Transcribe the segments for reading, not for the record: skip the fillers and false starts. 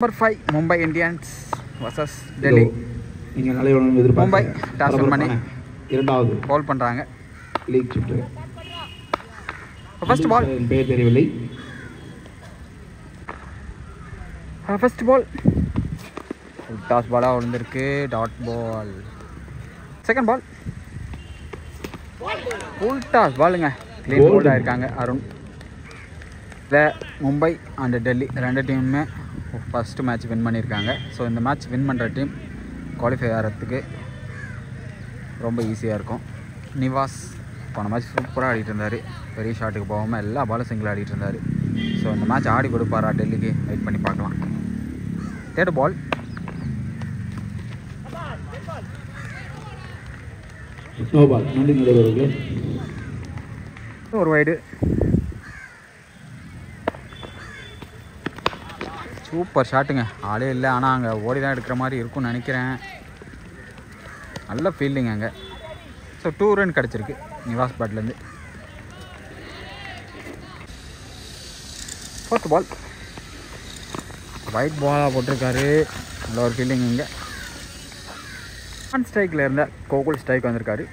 Number 5 Mumbai Indians vs Delhi. Mumbai toss பண்ணி இரண்டாவது பால் பண்றாங்க. லீக் சுற்று. ஃபர்ஸ்ட் பால் பேர் தெரியவில்லை. ஃபர்ஸ்ட் பால் டாஸ் பாலா விழுந்திருக்கு. Dot ball. Second ball full toss பாலுங்க. க்ளீன் போல்ட் ஆயிருக்காங்க அருண். மும்பை அண்ட் டெல்லி ரெண்டு டீமுமே ஃபஸ்ட்டு மேட்ச் வின் பண்ணியிருக்காங்க. ஸோ இந்த மேட்ச் வின் பண்ணுற டீம் குவாலிஃபை ஆகிறதுக்கு ரொம்ப ஈஸியாக இருக்கும். நிவாஸ் போன மேட்ச் சூப்பராக ஆடிட்டு இருந்தார். பெரிய ஷாட்டுக்கு போகாமல் எல்லா பாலும் சிங்கிள் ஆடிட்டு இருந்தார். ஸோ இந்த மேட்ச் ஆடி கொடுப்பாரா டெல்லிக்கு வெயிட் பண்ணி பார்க்கலாம். தேர்ட் பால் ஒரு வைடு. சூப்பர் ஷாட்டுங்க. ஆளே இல்லை, ஆனால் அங்கே ஓடி தான் எடுக்கிற மாதிரி இருக்கும்னு நினைக்கிறேன். நல்ல ஃபீல்டிங் அங்கே. ஸோ 2 ரன் கிடச்சிருக்கு நிவாஸ் பேட்லேருந்து. ஃபோர்த் பால் ஒயிட் பாலாக போட்டிருக்காரு. நல்ல ஒரு ஃபீல்டிங் இங்கே. ஆன் ஸ்ட்ரைக்கில் இருந்த கோகுல் ஸ்ட்ரைக் வந்திருக்காரு.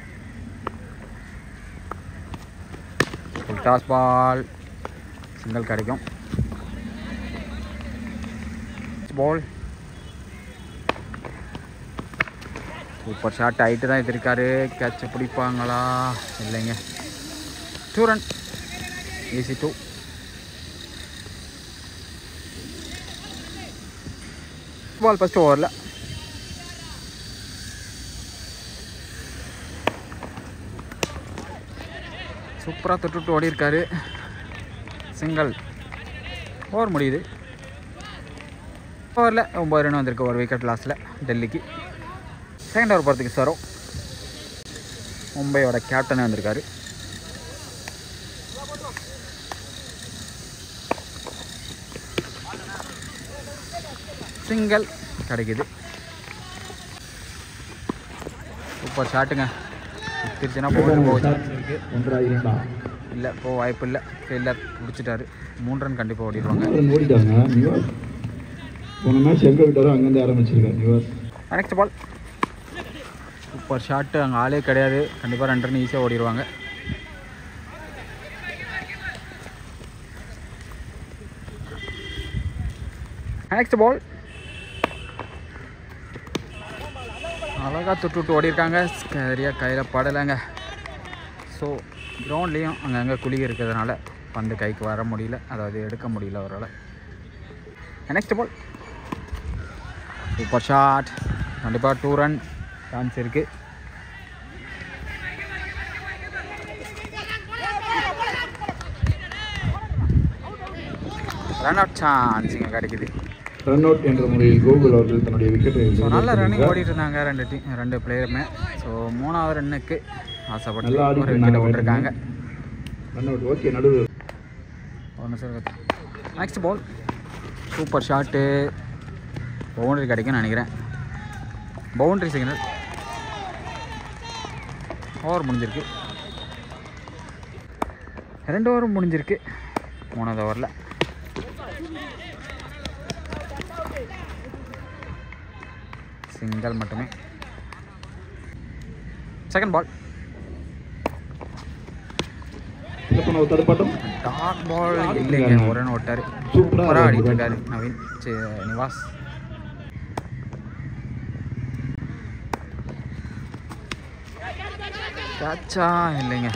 டாஸ் பால் சிங்கிள் கிடைக்கும். பால் சூப்பர் ஷாட் ஆகிட்டு தான் இருக்காரு. கேட்ச் பிடிப்பாங்களா? இல்லைங்க. 2 ரன் ஈஸி 2. பால் ஃபஸ்ட் ஓவரில் சூப்பராக தொட்டுட்டு ஓடி இருக்காரு. சிங்கிள். ஓவர் முடியுது. ஓவரில் 9 ரன் வந்திருக்கு ஒரு விக்கெட் லாஸில் டெல்லிக்கு. செகண்ட் ஓவர் போகிறதுக்கு சரோ மும்பையோட கேப்டனே வந்திருக்காரு. சிங்கிள் கிடைக்குது. சூப்பர் ஷாட்டுங்க. திருச்சினா போக சான்ஸ் இருக்குது. இல்லை போக வாய்ப்பு இல்லை. ஃபீல்டர் பிடிச்சிட்டாரு. 3 ரன் கண்டிப்பாக ஓடிடுவாங்க. போன மேட்ச் எங்கே விட்டாரோ அங்கேருந்து ஆரம்பிச்சிருக்காரு Nivas. Next ball super shot. அங்கே ஆளே கிடையாது. கண்டிப்பாக 2 ரன் ஈஸியாக ஓடிடுவாங்க. நெக்ஸ்ட் பால் அழகாக தொட்டு ஓடி இருக்காங்க. சரியாக கையில் படலைங்க. ஸோ கிரவுண்ட்லேயும் அங்கங்கே குழி இருக்கிறதுனால பந்து கைக்கு வர முடியல, அதாவது எடுக்க முடியல அவரால். Next ball super shot. கண்டிப்பாக 2 ரன் சான்ஸ் இருக்குது. ரன் அவுட் சான்ஸ் இங்கே கிடைக்குது. ரன் அவுட் என்ற முறையில் கோகுல் அவர்கள் தன்னுடைய விக்கெட்டை. ஸோ நல்ல ரன்னிங் ஓடிட்டு இருந்தாங்க ரெண்டு பிளேயருமே. ஸோ 3வது ரன்னுக்கு ஆசைப்பட்டு ஒரு விக்கெட்டை போட்டிருக்காங்க. Run out. ஓகே, நடுவு ஒன்று sir. Next ball super shot. Boundary கிடைக்கும்னு நினைக்கிறேன். Boundary signal. ஓவர் முடிஞ்சிருக்கு. 2 ஓவரும் முடிஞ்சிருக்கு 3வது ஓவரில். சிங்கிள் மட்டுமே. செகண்ட் பால் டாட் பால் இல்லைங்க. 1 ரன் ஓட்டார். சூப்பராக ஆடிட்டு இருக்காரு நவீன் நிவாஸ். கேட்சா இல்லைங்க.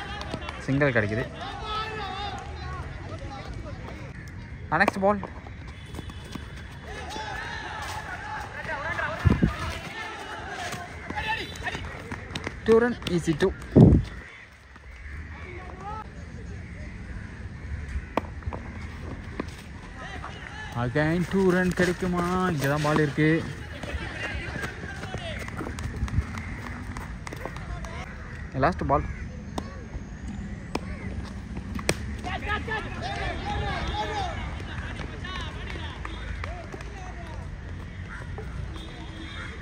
சிங்கிள் கிடைக்குது. Next ball two run easy 2. Again 2 run கிடைக்குமா? இங்கே தான் பால் இருக்கு. லாஸ்ட் பால்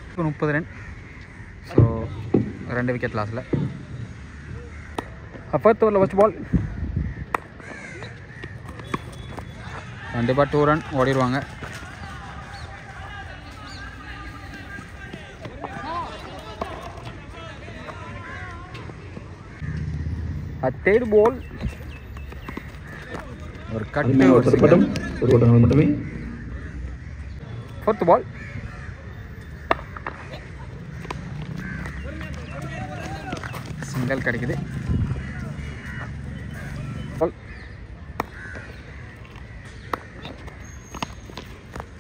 இப்போ 30 ரன். So 2 wicket லாஸில். 4th ஓவரில் ஃபஸ்ட் பால் கண்டிப்பாக 2 ரன் ஓடிடுவாங்க. தேர்ட் பால் ஒரு கட்டு ஒரு பட்டம் ஒரு ஓட்டங்கள் மட்டுமே. ஃபோர்த் பால் சிங்கிள் கிடைக்குது.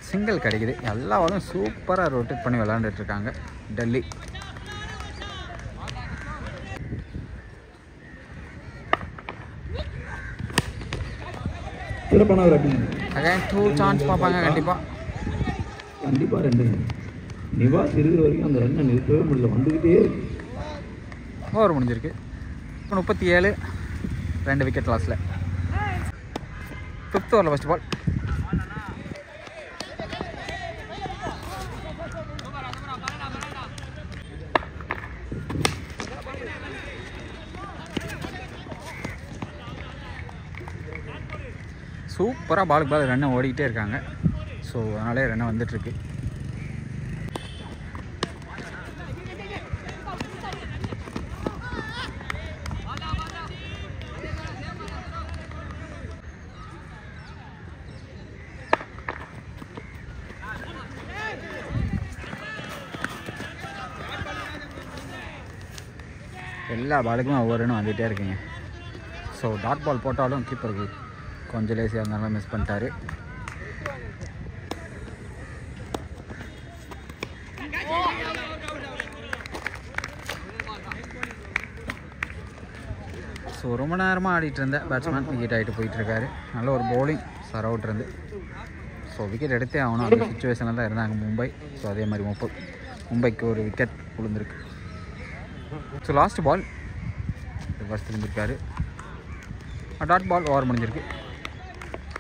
சிங்கிள் கிடைக்குது. எல்லா பாலும் சூப்பராக ரொட்டேட் பண்ணி விளாண்டுட்டு இருக்காங்க டெல்லி. சிறப்பான ஒரு அடி. அகைன் 2 சான்ஸ் பார்ப்பாங்க கண்டிப்பாக. கண்டிப்பாக 2. நிவாஸ் இருக்கிற வரைக்கும் அந்த ரன்னை நிறுத்தவே முடியல, வந்துக்கிட்டே இருக்கு. ஓவர் முடிஞ்சிருக்கு. இப்போ 37, 2 விக்கெட் லாஸில். 5th ஓவரில் ஃபஸ்ட் பால் சூப்பராக பாலுக்கு பால் ரன்னை ஓடிக்கிட்டே இருக்காங்க. ஸோ அதனாலே ரன்னை வந்துட்டுருக்கு. எல்லா பாலுக்குமே ஒவ்வொரு ரன்னும் வந்துகிட்டே இருக்குங்க. ஸோ டாட் பால் போட்டாலும் கீப்பருக்கு கொஞ்சம் லேசியாக இருந்தாலும் மிஸ் பண்ணிட்டாரு. ஸோ ரொம்ப நேரமாக ஆடிட்டு இருந்த பேட்ஸ்மேன் விக்கெட் ஆகிட்டு போயிட்டுருக்காரு. நல்ல ஒரு பவுலிங் சர் அவுட் இருந்து. ஸோ விக்கெட் எடுத்தே ஆகணும், அந்த சுச்சுவேஷனில் தான் இருந்தாங்க மும்பை. ஸோ அதே மாதிரி மும்பைக்கு ஒரு விக்கெட் விழுந்திருக்கு. ஸோ லாஸ்ட் பால் ரிவர்ஸ் திரும்பியிருக்காரு. டாட் பால் ஓவர் முடிஞ்சிருக்கு.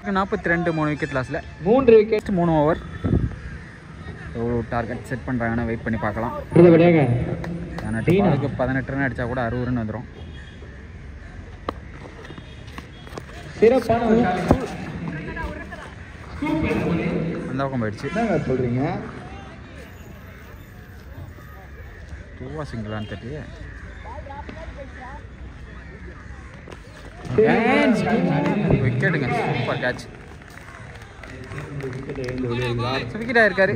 42, 3 விக்கெட் லாஸில். 3 விக்கெட் 3 ஓவர். எவ்வளோ டார்கெட் செட் பண்ணுறாங்கன்னு வெயிட் பண்ணி பார்க்கலாம். 18 பாலுக்கு 18 ரன் அடித்தா கூட 60 ரன் வந்துடும். அந்த பக்கம் போயிடுச்சு. சொல்கிறீங்க டூவா சிங்கிளான்னு தெரியல. விக்கெட்டுங்க, சூப்பர் கேட்ச். விக்கெட் ஆயிருக்காரு.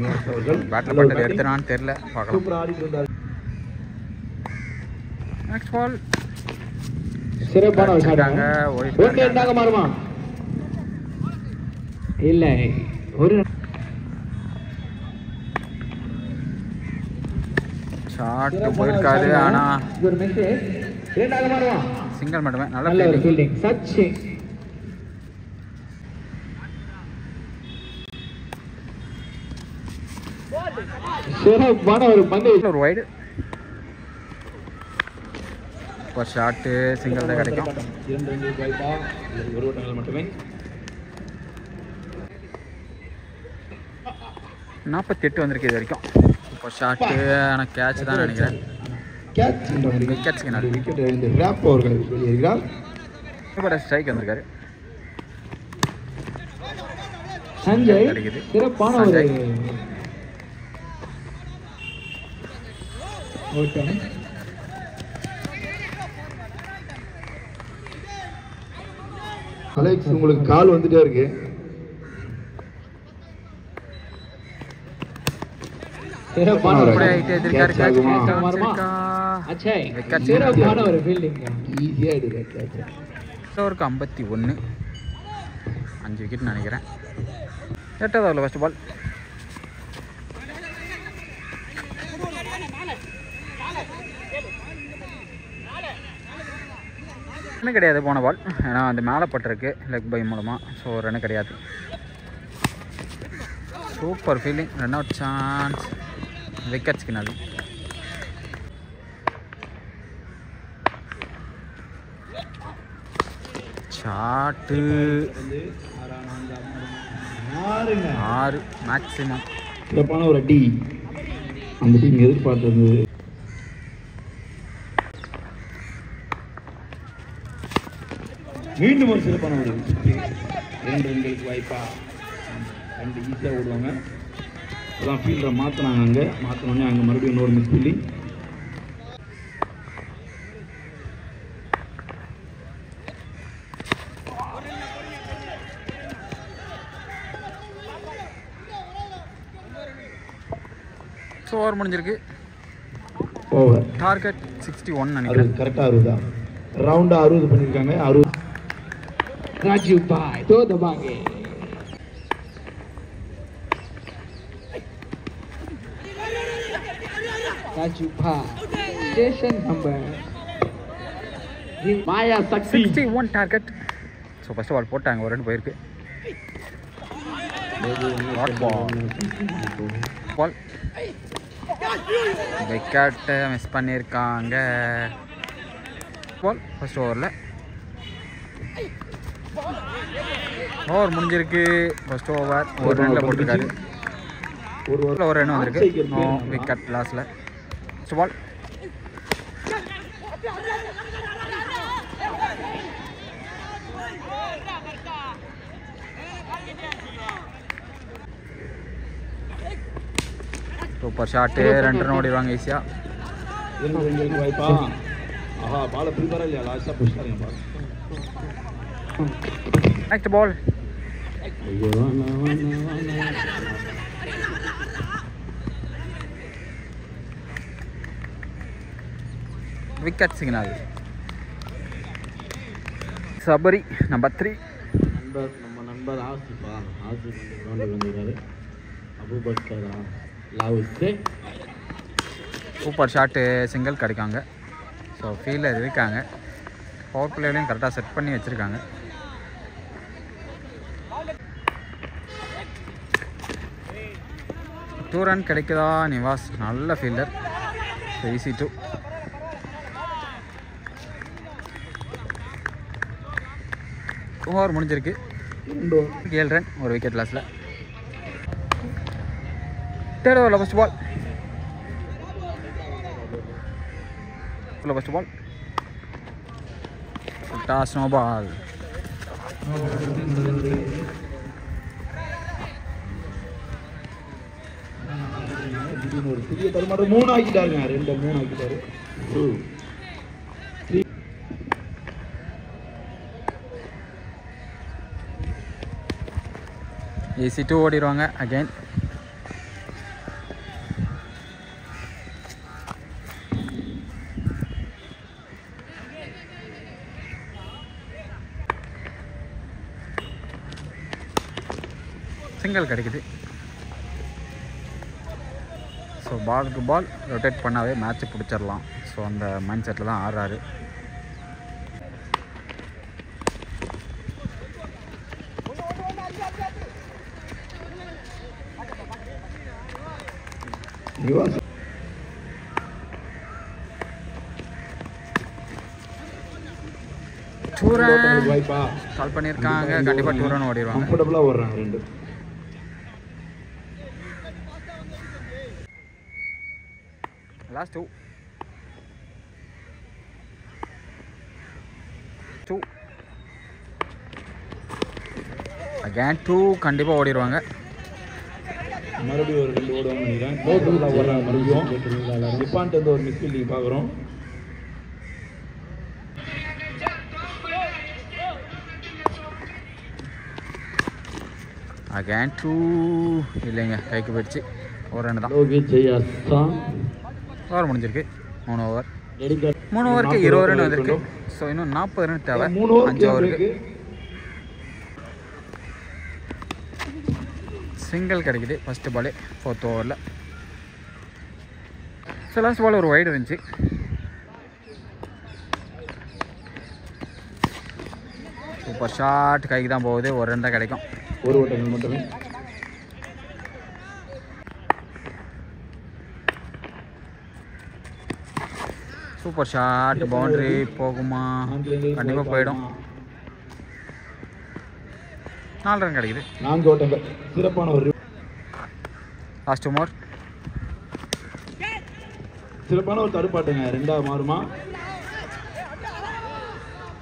பேட்டில் பட்டது எடுத்துனான்னு தெரியல, பார்க்கலாம். நெக்ஸ்ட் பால் சிறப்பான இல்லை ஒரு ஷாட் போயிருக்காரு. ஆனால் சிங்கிள் மட்டுமே. நல்ல ஃபீல்டிங். சிறப்பான ஒரு பந்து, ஒரு வைடு. ஒரு ஷாட்டு சிங்கிள் தான் கிடைக்கும். 2 ரன்கள் வாய்ப்பா, ஒரு ஓட்டங்கள் மட்டுமே. 48 வந்திருக்கு இது வரைக்கும். இப்போ ஷாட்டு ஆனால் கேட்ச் தான் நினைக்கிறேன். விக்கெட்ஸ்க்கு நல்ல விக்கெட் எழுந்து ராப் அவர்கள் வெளியேறுகிறார். இப்போ ஸ்ட்ரைக் வந்திருக்காரு. சஞ்சய் கிடைக்குது. சிறப்பான ஒரு ஓட்டம். அலெக்ஸ், உங்களுக்கு கால் வந்துட்டே இருக்கு. ஓவருக்கு 51, 5 விக்கெட் நினைக்கிறேன். 8வது ஓவரில் ஃபஸ்ட் பால் ரன் கிடையாது. போன பால் ஏன்னா அந்த மேலே பட்டிருக்கு லெக் பை மூலமாக. ஸோ ரன் கிடையாது. Super fielding. Run out chance. விக்கெட்ஸ்க்கு நல்ல. Shot 6 maximum. சிறப்பான ஒரு அடி. அந்த டீம் எதிர்பார்த்தது. மீண்டும் ஒரு சிறப்பான ஒரு 2 ரன்களுக்கு வாய்ப்பா. 2 ஈஸியாக ஓடுவாங்க. அதான் ஃபீல்டரை மாற்றினாங்க. அங்கே மாற்றினோடனே அங்கே மறுபடியும் இன்னொரு மிஸ் ஃபீல்டிங். ஸோ ஓவர் முடிஞ்சிருக்கு. ஓவர். டார்கெட் 61 நினைக்கிறேன். கரெக்டாக 60 ரவுண்டாக 60 பண்ணியிருக்காங்க. 60. ராஜீவ் பாய் தோ தபாங்கே. ராஜீவ் பாய் station number Maya Shakti 61 target. So first ball போட்டாங்க, ஒரு ரன் போயிருக்கு. பால் விக்கெட்டை மிஸ் பண்ணியிருக்காங்க. பால் ஃபர்ஸ்ட் ஓவரில் ஓவர் முடிஞ்சிருக்கு. ஃபர்ஸ்ட் ஓவர் ஒரு ரனில் போட்டிருக்காரு. ஒரு ஓவரில் ஒரு ரன் வந்திருக்கு. நோ விக்கெட் லாஸில். First ball super shot. 2 run ஓடிடுவாங்க ஈஸியாக. Next ball wicket signal. Sabari number 3. நம்ம நண்பர் ஆசிஃபா. ஆசிஃப் கிரவுண்டில் வந்துருக்காரு. அபுபக்கரா லாவுக்கு சூப்பர் ஷாட்டு. சிங்கிள் கிடைக்காங்க. ஸோ ஃபீல்டர் இருக்காங்க. பவர் பிளேலையும் கரெக்டாக செட் பண்ணி வச்சுருக்காங்க. டூ ரன் கிடைக்குதா நிவாஸ்? நல்ல ஃபீல்டர். ஈஸி 2. ஓவர் முடிஞ்சிருக்கு. 7 ரன், ஒரு விக்கெட் லாஸில். தேர்ட் ஓவரில் first ball. First ball toss, no ball. ஒரு பெரிய தருமாற்றம். 3 ஆக்கிட்டாருங்க. 2 3 ஆக்கிட்டாரு. ஈஸி 2 ஓடிடுவாங்க அகைன். சிங்கிள் கிடைக்குது. ஸோ பாலுக்கு பால் ரொட்டேட் பண்ணாவே மேட்ச்சை பிடிச்சிடலாம். ஸோ அந்த மைண்ட் செட்டில் தான் ஆடுறாரு. கால் பண்ணியிருக்காங்க. கண்டிப்பாக 2 ரன் ஓடிடுவாங்க. கம்ஃபர்டபுளாக ஓடுறாங்க 2. லாஸ்ட் 2 அகேன் 2 கண்டிப்பாக ஓடிடுவாங்க. மறுபடியும் ஒரு 2 ஓடுவாங்க நினைக்கிறேன். கம்ஃபர்டபுளாக ஓடுறாங்க மறுபடியும். நிப்பான்ட்டு வந்து ஒரு மிஸ் ஃபீல்டிங் பார்க்குறோம். அகேன் 2 இல்லைங்க, கைக்கு போயிடுச்சு. ஒரு ரன் தான். ஓவர் முடிஞ்சிருக்கு. 3 ஓவர். 3 ஓவருக்கு 20 ரன் வந்திருக்கு. ஸோ இன்னும் 40 ரன் தேவை 5 ஓவருக்கு. சிங்கிள் கிடைக்குது ஃபஸ்ட்டு பாலே 4th ஓவரில். ஸோ லாஸ்ட் பால் ஒரு வைடு இருந்துச்சு. Super shot. கைக்கு தான் போகுது. ஒரு ரன் தான் கிடைக்கும். ஒரு ஓட்டங்கள் மட்டுமே. Super shot. பவுண்டரி போகுமா? கண்டிப்பாக போயிடும். 4 ரன் கிடைக்குது. 4 ஓட்டங்கள். சிறப்பான ஒரு லாஸ்ட் ஓவர். சிறப்பான ஒரு தடுப்பாட்டுங்க. 2ஆவது மாறுமா?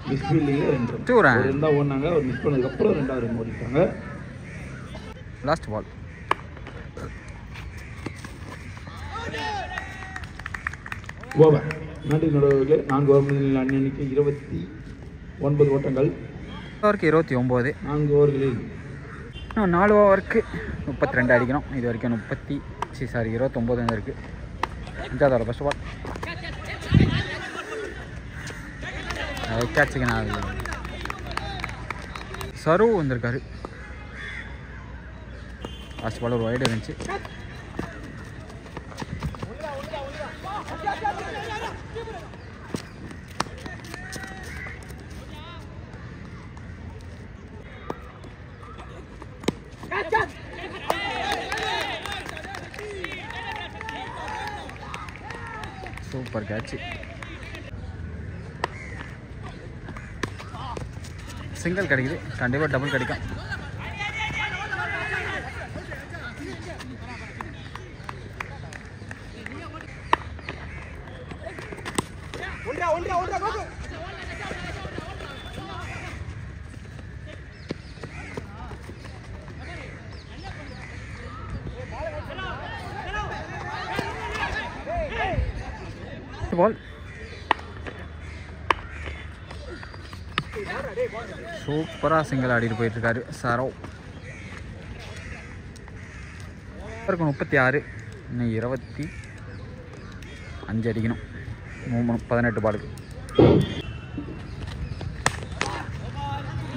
Miss fielding 2 run. 2 ஓடினாங்க. ஒரு மிஸ் பண்ணதுக்கப்புறம் 2வது ரன் ஓடிட்டாங்க. Last ball. ஓவர். நன்றி நடுவர்களே. 4 ஓவர்களில் அன்னைக்கு 29 ஓட்டங்கள். ஓவருக்கு 29. 4 ஓவர்களில் இன்னும் 4 ஓவருக்கு 32 அடிக்கணும். இது வரைக்கும் 30 சாரி 29 வந்திருக்கு. 5வது ஓவர் ஃபர்ஸ்ட் பால். கேட்சிங்க நான் சரு வந்திருக்காரு. ஃபர்ஸ்ட் பால் ஒரு வைடு இருந்துச்சு. Super catch. சிங்கிள் கிடைக்குது, கண்டிப்பாக டபுள் கிடைக்கும். பால் சூப்பராக சிங்கிள் ஆடிட்டு போயிட்டுருக்காரு சரவ். 36, இன்னும் 25 அடிக்கணும். 18 பாலுக்கு.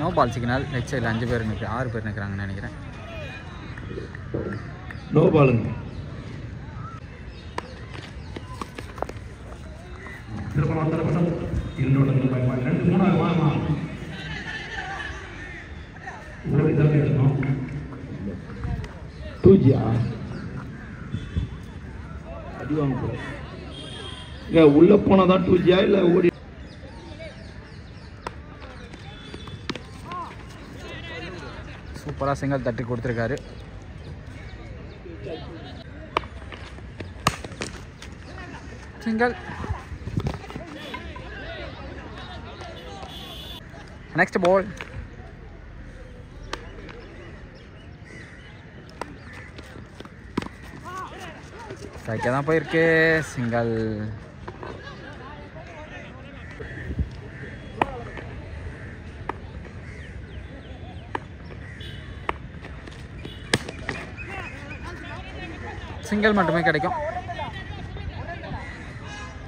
No ball signal. லெஃப்ட் சைடில் 5 பேர் நிற்க 6 பேர் நிற்கிறாங்கன்னு நினைக்கிறேன். நோ பாலுங்க. உள்ள போனதான் 2G இல்ல ஓடி. சூப்பராக சிங்கிள் தட்டி கொடுத்துருக்காரு. சிங்கிள். நெக்ஸ்ட் பால். ஸ்ட்ரைக்காக தான் போயிருக்கு. சிங்கிள். சிங்கிள் மட்டுமே கிடைக்கும்.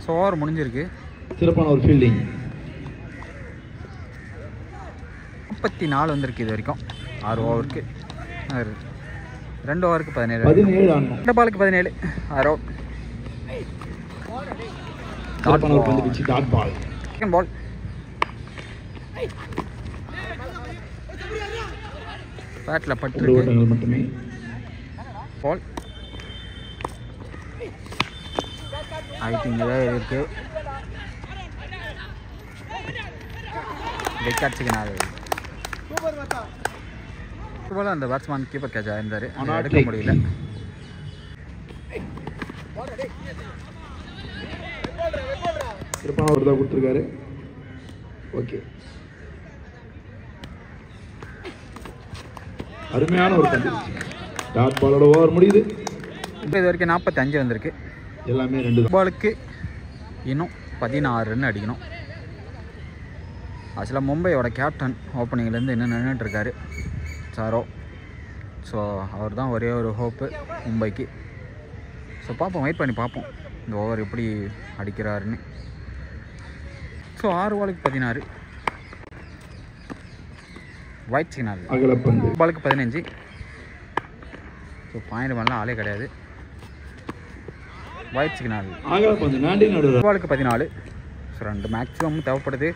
ஸோ ஓவர் முடிஞ்சிருக்கு. சிறப்பான ஒரு ஃபீல்டிங். 34 வந்திருக்கு இது வரைக்கும். 6 ஓவருக்கு 2 ஓவருக்கு 17. 2 பாலுக்கு 17. 6 out. Dot ball. Second ball. பேட்டில் பட்டு மட்டுமே. பால் ஐட்டிங்க தான் இருக்கு. விக்கெட்ஸுக்கு 4. போல அந்த பேட்ஸ்மேன் கீப்பர் கேட்ச் ஆயிருந்தாரு, எடுக்க முடியல. சிறப்பான ஒரு தான் கொடுத்துருக்காரு. ஓகே, அருமையான ஒரு கண்டிஷன். டாட் பாலோட ஓவர் முடியுது. இது வரைக்கும் 45 வந்திருக்கு. எல்லாமே 2 பாலுக்கு இன்னும் 16 ரன் அடிக்கணும். ஆக்சுவலாக மும்பையோட கேப்டன் ஓப்பனிங்லேருந்து இன்னும் நின்றுட்டுருக்காரு சாரோ. ஸோ அவர் தான் ஒரே ஒரு ஹோப்பு மும்பைக்கு. ஸோ பார்ப்போம், வெயிட் பண்ணி பார்ப்போம் இந்த ஓவர் எப்படி அடிக்கிறாருன்னு. ஸோ 6 பாலுக்கு 16. White signal. பாலுக்கு 15. ஸோ பாயிண்ட் பண்ணலாம் ஆளே கிடையாது. White signal. பாலுக்கு 14. ஸோ 2 மேக்ஸிமம் தேவைப்படுது.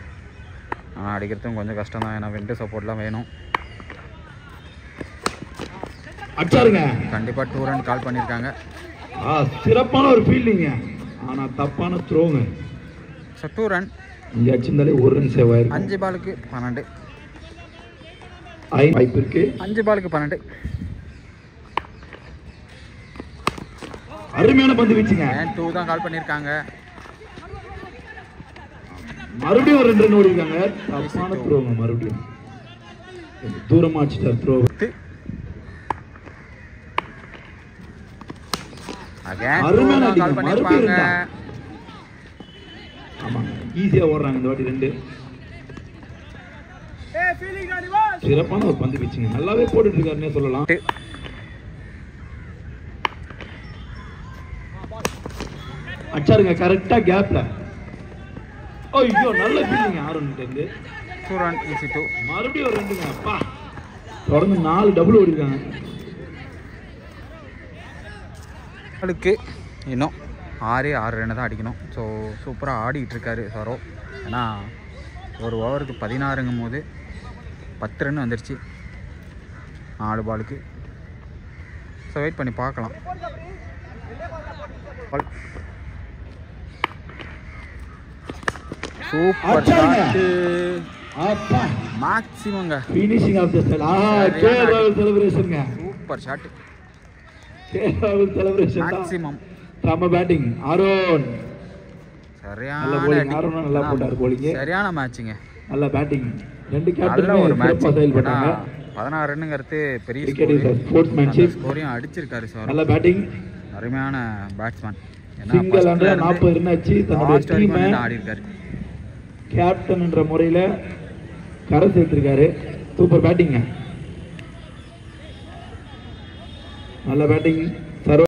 ஆனால் அடிக்கிறதும் கொஞ்சம் கஷ்டம் தான், ஏன்னா விண்டு சப்போர்ட்லாம் வேணும். கண்டிப்பாக 2 ரன் கால் பண்ணியிருக்காங்க. சிறப்பான ஒரு ஃபீல்டிங்க, ஆனால் தப்பான த்ரோங்க. So 2 run. இங்கே அடிச்சிருந்தாலே 1 ரன் சேவ் ஆயிருக்கு. 5 பாலுக்கு 12. வாய்ப்பு இருக்கு. 5 பாலுக்கு 12. அருமையான பந்து வீச்சுங்க. 2 தான் கால் பண்ணியிருக்காங்க. மறுபடியும் ஒரு 2 ரன் ஓடிருக்காங்க. தப்பான த்ரோங்க, மறுபடியும் தூரமா அடிச்சிட்டார் த்ரோ. அருமையான கால் பண்ணிருப்பாங்க. ஆமா, ஈஸியா ஓடுறாங்க இந்த வாட்டி 2. சிறப்பான ஒரு பந்து வீச்சுங்க, நல்லாவே போட்டுட்டு இருக்காருன்னே சொல்லலாம். அச்சாருங்க கரெக்டா கேப்ல. ஐயோ நல்ல ஃபீலிங் ஆரம்பிட்டு இருந்து 2 ரன் ஈஸி 2. மறுபடியும் ஒரு ரெண்டுங்க. அப்பா தொடர்ந்து 4 டபுள் ஓடிருக்காங்க. அவளுக்கு இன்னும் 6 ரன் தான் அடிக்கணும். ஸோ சூப்பராக ஆடிக்கிட்டு இருக்காரு சரோ. ஏன்னா ஒரு ஓவருக்கு 16ங்கும் போது 10 ரன் வந்துருச்சு 4 பாலுக்கு. ஸோ வெயிட் பண்ணி பார்க்கலாம். Super shot. அப்பா மேக்ஸிமங்க finishing off the style. K ராகுல் செலிப்ரேஷன்ங்க. Super shot. கே ராகுல் செலிப்ரேஷன் மேக்ஸிமம். செம பேட்டிங் ஆரோன். சரியான ஆரோன் நல்லா போட்டார் bowling. சரியான மேட்சுங்க. நல்ல பேட்டிங். ரெண்டு நல்ல கேப்டன் ஒரு மேட்ச். செயல்பட்டாங்க. 16 ரன்னுங்கிறது பெரிய கிரிக்கெட் இஸ் ஸ்போர்ட்ஸ்மேன்ஷிப். ஸ்கோரையும் அடிச்சிருக்காரு சார். நல்ல பேட்டிங். அருமையான பேட்ஸ்மேன். சிங்கிள் 40 ரன் அடிச்சு தன்னுடைய டீமை ஆடி இருக்காரு. கேப்டன் என்ற முறையில் கரை சேர்த்திருக்காரு. Super batting. நல்ல பேட்டிங்.